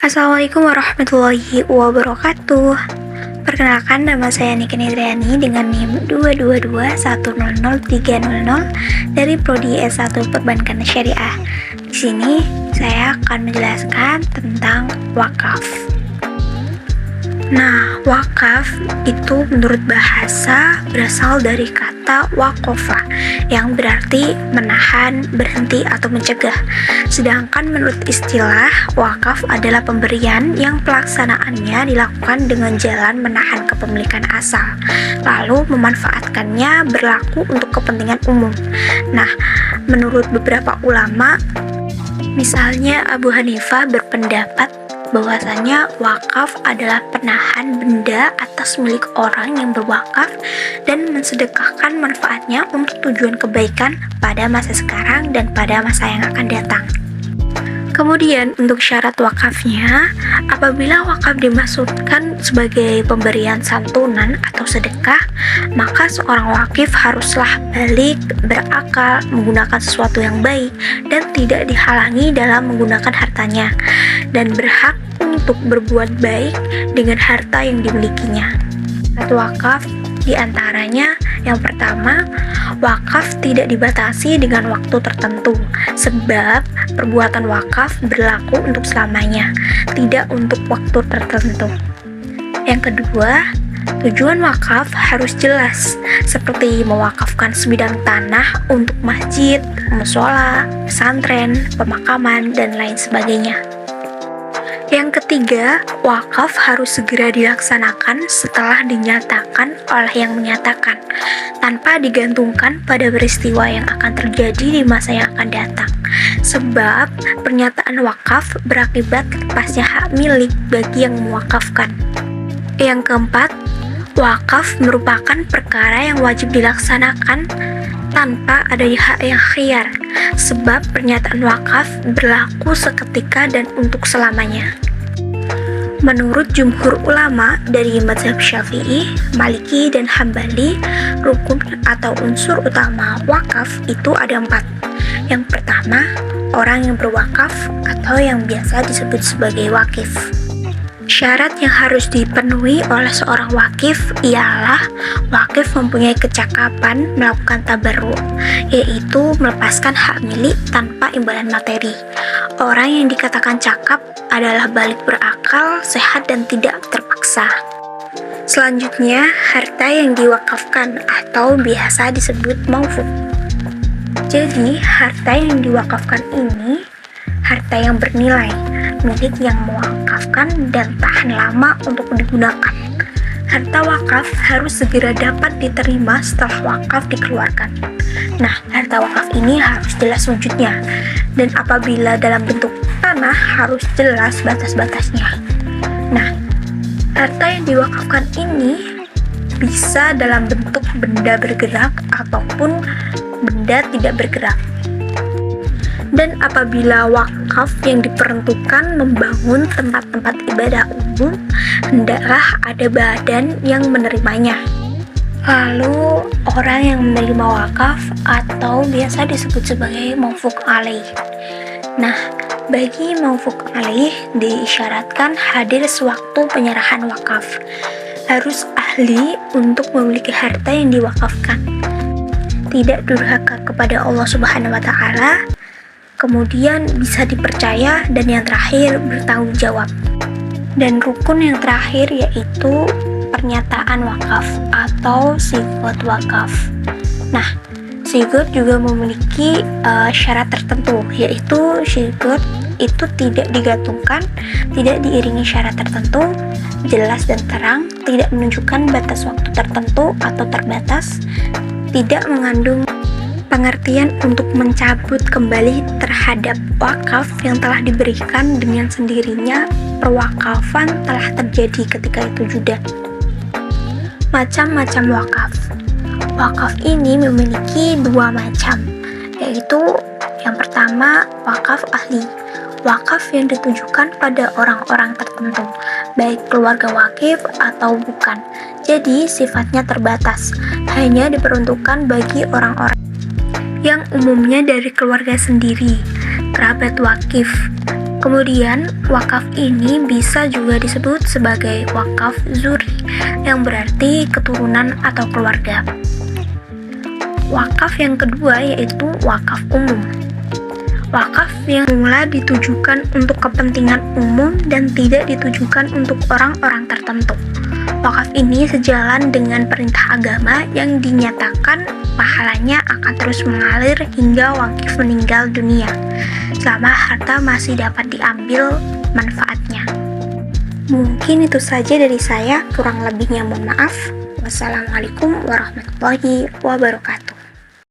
Assalamualaikum warahmatullahi wabarakatuh. Perkenalkan, nama saya Niken Indriani dengan NIM 222100300 dari Prodi S1 Perbankan Syariah. Di sini saya akan menjelaskan tentang wakaf. Nah, wakaf itu menurut bahasa berasal dari kata wakofa yang berarti menahan, berhenti, atau mencegah. Sedangkan menurut istilah, wakaf adalah pemberian yang pelaksanaannya dilakukan dengan jalan menahan kepemilikan asal, lalu memanfaatkannya berlaku untuk kepentingan umum. Nah, menurut beberapa ulama, misalnya Abu Hanifah berpendapat bahwasanya wakaf adalah penahan benda atas milik orang yang berwakaf dan mensedekahkan manfaatnya untuk tujuan kebaikan pada masa sekarang dan pada masa yang akan datang. Kemudian untuk syarat wakafnya, apabila wakaf dimaksudkan sebagai pemberian santunan atau sedekah, maka seorang wakif haruslah balik, berakal, menggunakan sesuatu yang baik, dan tidak dihalangi dalam menggunakan hartanya, dan berhak untuk berbuat baik dengan harta yang dimilikinya. Satu wakaf diantaranya, yang pertama, wakaf tidak dibatasi dengan waktu tertentu, sebab perbuatan wakaf berlaku untuk selamanya, tidak untuk waktu tertentu. Yang kedua, tujuan wakaf harus jelas, seperti mewakafkan sebidang tanah untuk masjid, mushola, pesantren, pemakaman, dan lain sebagainya. Yang ketiga, wakaf harus segera dilaksanakan setelah dinyatakan oleh yang menyatakan, tanpa digantungkan pada peristiwa yang akan terjadi di masa yang akan datang. Sebab pernyataan wakaf berakibat lepasnya hak milik bagi yang mewakafkan. Yang keempat, wakaf merupakan perkara yang wajib dilaksanakan tanpa adanya hak yang khiyar, sebab pernyataan wakaf berlaku seketika dan untuk selamanya. Menurut jumhur ulama dari mazhab Syafi'i, Maliki, dan Hambali, rukun atau unsur utama wakaf itu ada 4. Yang pertama, orang yang berwakaf atau yang biasa disebut sebagai wakif. Syarat yang harus dipenuhi oleh seorang wakif ialah wakif mempunyai kecakapan melakukan tabarruk, yaitu melepaskan hak milik tanpa imbalan materi. Orang yang dikatakan cakap adalah balik berakal, sehat, dan tidak terpaksa. Selanjutnya, harta yang diwakafkan atau biasa disebut maufuk. Jadi, harta yang diwakafkan ini harta yang bernilai, milik yang mewakafkan dan tahan lama untuk digunakan. Harta wakaf harus segera dapat diterima setelah wakaf dikeluarkan. Nah, harta wakaf ini harus jelas wujudnya, dan apabila dalam bentuk tanah harus jelas batas-batasnya. Nah, harta yang diwakafkan ini bisa dalam bentuk benda bergerak ataupun benda tidak bergerak. Dan apabila wakaf yang diperuntukkan membangun tempat-tempat ibadah umum, hendaklah ada badan yang menerimanya. Lalu, orang yang menerima wakaf atau biasa disebut sebagai maufuk alaih. Nah, bagi maufuk alaih diisyaratkan hadir sewaktu penyerahan wakaf. Harus ahli untuk memiliki harta yang diwakafkan. Tidak durhaka kepada Allah Subhanahu wa Ta'ala. Kemudian bisa dipercaya, dan yang terakhir bertanggung jawab. Dan rukun yang terakhir yaitu pernyataan wakaf atau sigot wakaf. Nah, sigot juga memiliki syarat tertentu, yaitu sigot itu tidak digantungkan, tidak diiringi syarat tertentu, jelas dan terang, tidak menunjukkan batas waktu tertentu atau terbatas, tidak mengandung pengertian untuk mencabut kembali terhadap wakaf yang telah diberikan dengan sendirinya. Perwakafan telah terjadi ketika itu juga. Macam-macam wakaf. Wakaf ini memiliki 2 macam, yaitu yang pertama, wakaf ahli. Wakaf yang ditujukan pada orang-orang tertentu, baik keluarga wakif atau bukan. Jadi sifatnya terbatas, hanya diperuntukkan bagi orang-orang yang umumnya dari keluarga sendiri, kerabat wakif, Kemudian, wakaf ini bisa juga disebut sebagai wakaf zuri, yang berarti keturunan atau keluarga. Wakaf yang kedua yaitu wakaf umum. Wakaf yang mula ditujukan untuk kepentingan umum dan tidak ditujukan untuk orang-orang tertentu. Wakaf ini sejalan dengan perintah agama yang dinyatakan pahalanya akan terus mengalir hingga wakif meninggal dunia, selama harta masih dapat diambil manfaatnya. Mungkin itu saja dari saya, kurang lebihnya mohon maaf. Wassalamualaikum warahmatullahi wabarakatuh.